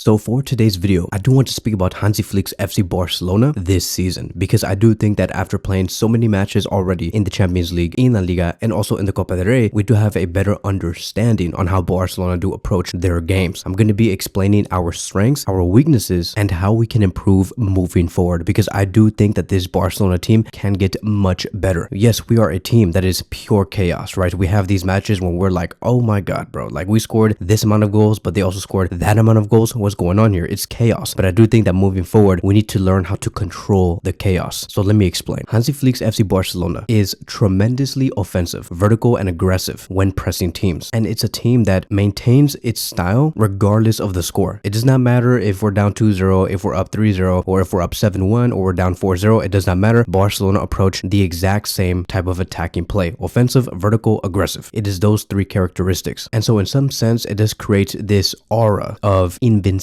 So for today's video, I do want to speak about Hansi Flick's FC Barcelona this season, because I do think that after playing so many matches already in the Champions League, in La Liga, and also in the Copa del Rey, we do have a better understanding on how Barcelona do approach their games. I'm going to be explaining our strengths, our weaknesses, and how we can improve moving forward, because I do think that this Barcelona team can get much better. Yes, we are a team that is pure chaos, right? We have these matches when we're like, oh my god, bro, like we scored this amount of goals, but they also scored that amount of goals. What's going on here? It's chaos. But I do think that moving forward, we need to learn how to control the chaos. So let me explain. Hansi Flick's FC Barcelona is tremendously offensive, vertical, and aggressive when pressing teams. And it's a team that maintains its style regardless of the score. It does not matter if we're down 2-0, if we're up 3-0, or if we're up 7-1, or we're down 4-0. It does not matter. Barcelona approach the exact same type of attacking play. Offensive, vertical, aggressive. It is those three characteristics. And so in some sense, it does create this aura of invincibility.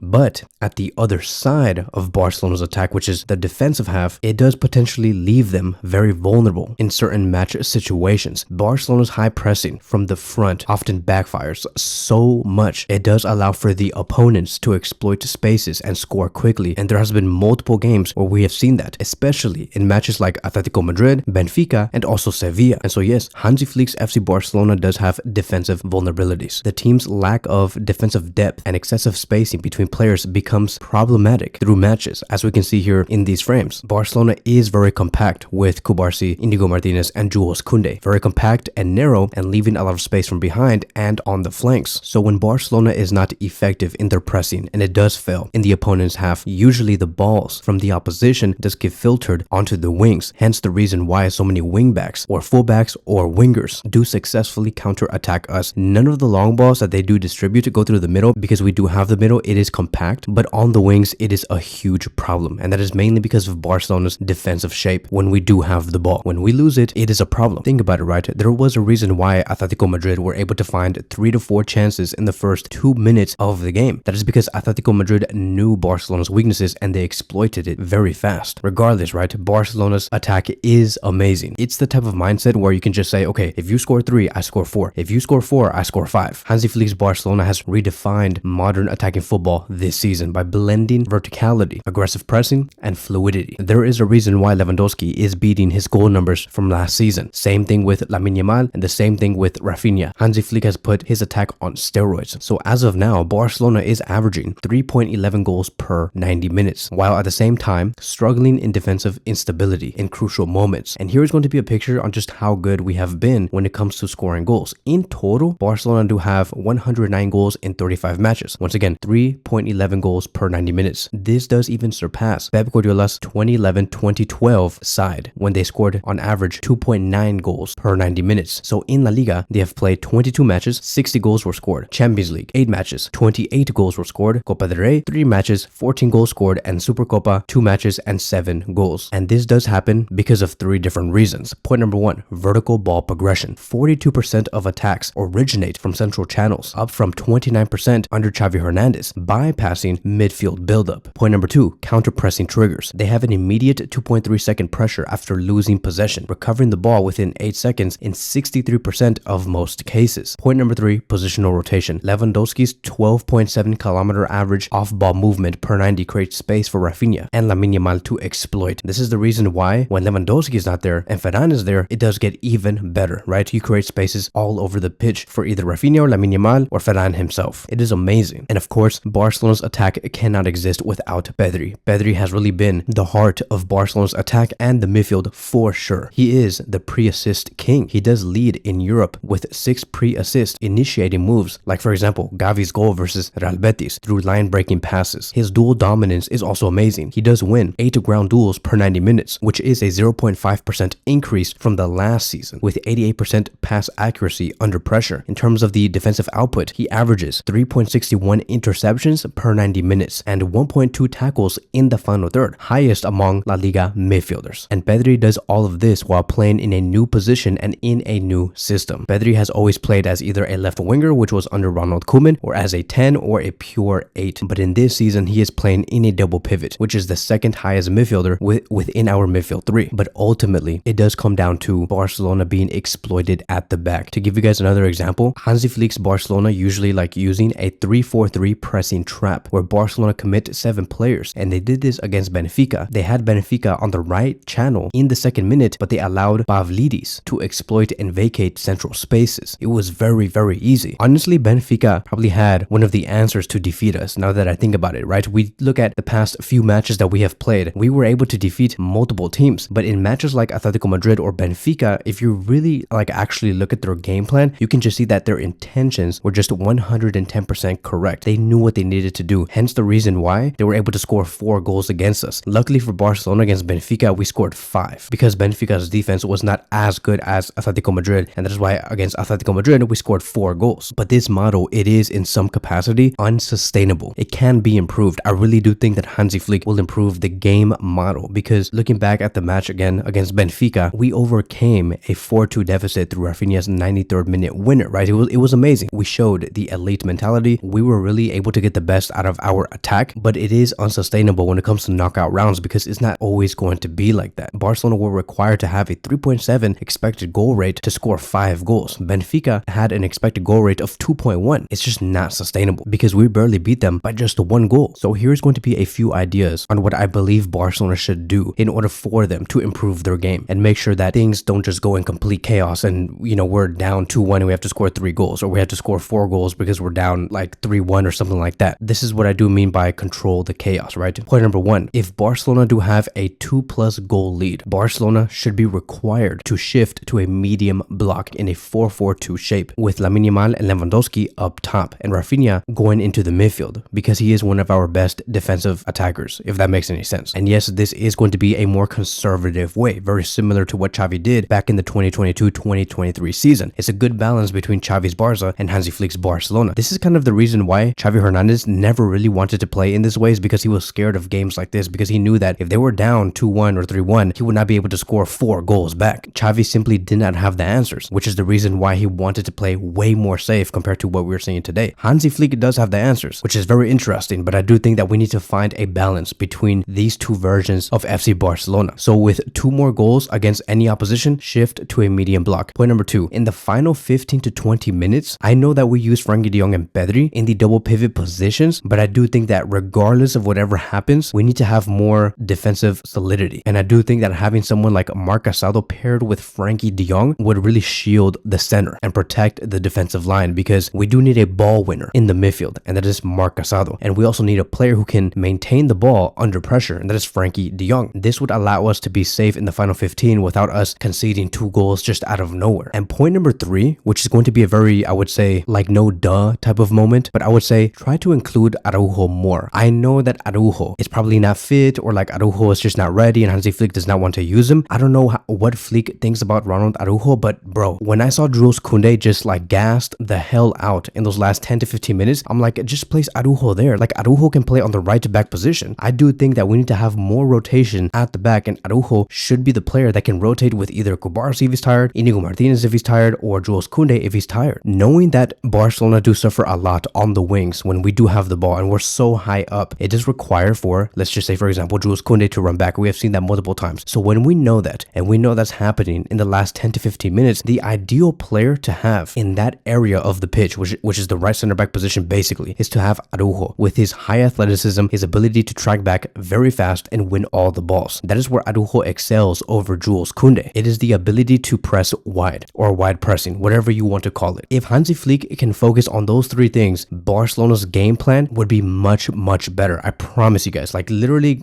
But at the other side of Barcelona's attack, which is the defensive half, it does potentially leave them very vulnerable in certain match situations. Barcelona's high pressing from the front often backfires so much. It does allow for the opponents to exploit spaces and score quickly. And there has been multiple games where we have seen that, especially in matches like Atletico Madrid, Benfica, and also Sevilla. And so yes, Hansi Flick's FC Barcelona does have defensive vulnerabilities. The team's lack of defensive depth and excessive spacing between players becomes problematic through matches, as we can see here in these frames. Barcelona is very compact with Cubarsí, Inigo Martinez, and Jules Koundé. Very compact and narrow, and leaving a lot of space from behind and on the flanks. So when Barcelona is not effective in their pressing, and it does fail in the opponent's half, usually the balls from the opposition does get filtered onto the wings. Hence the reason why so many wingbacks or fullbacks or wingers do successfully counter-attack us. None of the long balls that they do distribute to go through the middle, because we do have the middle, it is compact, but on the wings it is a huge problem, and that is mainly because of Barcelona's defensive shape. When we do have the ball, when we lose it, it is a problem. Think about it, right? There was a reason why Atletico Madrid were able to find 3 to 4 chances in the first 2 minutes of the game. That is because Atletico Madrid knew Barcelona's weaknesses and they exploited it very fast. Regardless, right? Barcelona's attack is amazing. It's the type of mindset where you can just say, okay, if you score 3, I score 4. If you score 4, I score 5. Hansi Flick's Barcelona has redefined modern attacking football this season by blending verticality, aggressive pressing, and fluidity. There is a reason why Lewandowski is beating his goal numbers from last season. Same thing with Lamine Yamal, and the same thing with Rafinha. Hansi Flick has put his attack on steroids. So as of now, Barcelona is averaging 3.11 goals per 90 minutes, while at the same time struggling in defensive instability in crucial moments. And here's going to be a picture on just how good we have been when it comes to scoring goals. In total, Barcelona do have 109 goals in 35 matches. Once again, 3.11 goals per 90 minutes. This does even surpass Pep Guardiola's 2011-2012 side, when they scored on average 2.9 goals per 90 minutes. So in La Liga, they have played 22 matches, 60 goals were scored. Champions League, 8 matches, 28 goals were scored. Copa del Rey, 3 matches, 14 goals scored, and Supercopa, 2 matches and 7 goals. And this does happen because of 3 different reasons. Point number 1, vertical ball progression. 42% of attacks originate from central channels, up from 29% under Xavi Hernandez, bypassing midfield buildup. Point number 2, counter-pressing triggers. They have an immediate 2.3 second pressure after losing possession, recovering the ball within 8 seconds in 63% of most cases. Point number 3, positional rotation. Lewandowski's 12.7 kilometer average off-ball movement per 90 creates space for Rafinha and Lamine Yamal to exploit. This is the reason why when Lewandowski is not there and Ferran is there, it does get even better, right? You create spaces all over the pitch for either Rafinha or Lamine Yamal or Ferran himself. It is amazing. And of course, Barcelona's attack cannot exist without Pedri. Pedri has really been the heart of Barcelona's attack and the midfield for sure. He is the pre-assist king. He does lead in Europe with 6 pre-assist initiating moves, like for example, Gavi's goal versus Real Betis through line-breaking passes. His duel dominance is also amazing. He does win 8 ground duels per 90 minutes, which is a 0.5% increase from the last season, with 88% pass accuracy under pressure. In terms of the defensive output, he averages 3.61 interceptions per 90 minutes and 1.2 tackles in the final third, highest among La Liga midfielders. And Pedri does all of this while playing in a new position and in a new system. Pedri has always played as either a left winger, which was under Ronald Koeman, or as a 10 or a pure 8. But in this season, he is playing in a double pivot, which is the second highest midfielder within our midfield 3. But ultimately, it does come down to Barcelona being exploited at the back. To give you guys another example, Hansi Flick's Barcelona usually like using a 3-4-3 pre-pressing trap where Barcelona commit 7 players, and they did this against Benfica. They had Benfica on the right channel in the second minute, but they allowed Pavlidis to exploit and vacate central spaces. It was very easy. Honestly, Benfica probably had one of the answers to defeat us now that I think about it, right? We look at the past few matches that we have played. We were able to defeat multiple teams, but in matches like Atletico Madrid or Benfica, if you really actually look at their game plan, you can just see that their intentions were just 110% correct. They knew what they needed to do, hence the reason why they were able to score 4 goals against us. Luckily for Barcelona against Benfica, we scored 5 because Benfica's defense was not as good as Atletico Madrid, and that is why against Atletico Madrid we scored 4 goals. But this model, it is in some capacity unsustainable. It can be improved. I really do think that Hansi Flick will improve the game model, because looking back at the match again against Benfica, we overcame a 4-2 deficit through Rafinha's 93rd minute winner, right? It was amazing. We showed the elite mentality. We were really able to get the best out of our attack, but it is unsustainable when it comes to knockout rounds because it's not always going to be like that. Barcelona were required to have a 3.7 expected goal rate to score 5 goals. Benfica had an expected goal rate of 2.1. It's just not sustainable because we barely beat them by just 1 goal. So here's going to be a few ideas on what I believe Barcelona should do in order for them to improve their game and make sure that things don't just go in complete chaos and, we're down 2-1 and we have to score 3 goals, or we have to score 4 goals because we're down 3-1 or something like that. This is what I do mean by control the chaos, right? Point number 1, if Barcelona do have a 2+ goal lead, Barcelona should be required to shift to a medium block in a 4-4-2 shape with Lamine Yamal and Lewandowski up top and Rafinha going into the midfield, because he is one of our best defensive attackers, if that makes any sense. And yes, this is going to be a more conservative way, very similar to what Xavi did back in the 2022-2023 season. It's a good balance between Xavi's Barca and Hansi Flick's Barcelona. This is kind of the reason why Xavi Hernandez never really wanted to play in this way, is because he was scared of games like this, because he knew that if they were down 2-1 or 3-1, he would not be able to score 4 goals back. Xavi simply did not have the answers, which is the reason why he wanted to play way more safe compared to what we're seeing today. Hansi Flick does have the answers, which is very interesting, but I do think that we need to find a balance between these two versions of FC Barcelona. So with 2 more goals against any opposition, shift to a medium block. Point number 2, in the final 15 to 20 minutes, I know that we use Frenkie de Jong and Pedri in the double pivot positions, but I do think that regardless of whatever happens, we need to have more defensive solidity. And I do think that having someone like Marc Casado paired with Frenkie de Jong would really shield the center and protect the defensive line, because we do need a ball winner in the midfield, and that is Marc Casado. And we also need a player who can maintain the ball under pressure, and that is Frenkie de Jong. This would allow us to be safe in the final 15 without us conceding 2 goals just out of nowhere. And point number 3, which is going to be a very, I would say, no duh type of moment, but I would say try to include Araujo more. I know that Araujo is probably not fit, or Araujo is just not ready and Hansi Flick does not want to use him. I don't know what Flick thinks about Ronald Araujo, but bro, when I saw Jules Koundé just gassed the hell out in those last 10 to 15 minutes, I'm like, just place Araujo there. Araujo can play on the right back position. I do think that we need to have more rotation at the back, and Araujo should be the player that can rotate with either Kubarsi if he's tired, Inigo Martinez if he's tired, or Jules Koundé if he's tired. Knowing that Barcelona do suffer a lot on the wings when we do have the ball and we're so high up, it does require for, let's just say for example, Jules Koundé to run back. We have seen that multiple times. So when we know that, and we know that's happening in the last 10 to 15 minutes, the ideal player to have in that area of the pitch, which is the right center back position basically, is to have Araujo with his high athleticism, his ability to track back very fast and win all the balls. That is where Araujo excels over Jules Koundé. It is the ability to press wide, or wide pressing, whatever you want to call it. If Hansi Flick can focus on those 3 things, Barcelona's game plan would be much better. I promise you guys. Literally,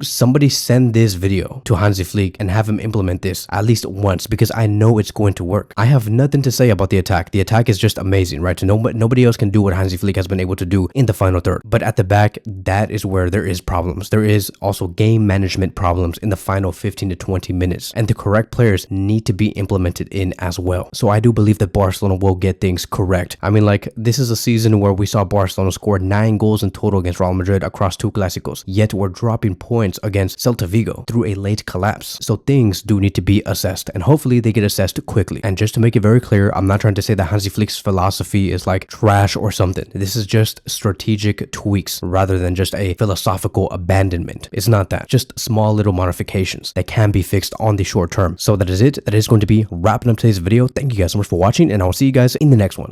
somebody send this video to Hansi Flick and have him implement this at least once, because I know it's going to work. I have nothing to say about the attack. The attack is just amazing, right? Nobody else can do what Hansi Flick has been able to do in the final third. But at the back, that is where there is problems. There is also game management problems in the final 15 to 20 minutes, and the correct players need to be implemented in as well. So I do believe that Barcelona will get things correct. I mean, this is a season where we saw Barcelona score 9 goals in total against Real Madrid across 2 Clásicos, yet we're dropping points against Celta Vigo through a late collapse. So things do need to be assessed, and hopefully they get assessed quickly. And just to make it very clear, I'm not trying to say that Hansi Flick's philosophy is trash or something. This is just strategic tweaks rather than just a philosophical abandonment. It's not that. Just small little modifications that can be fixed on the short term. So that is it. That is going to be wrapping up today's video. Thank you guys so much for watching, and I'll see you guys in the next one.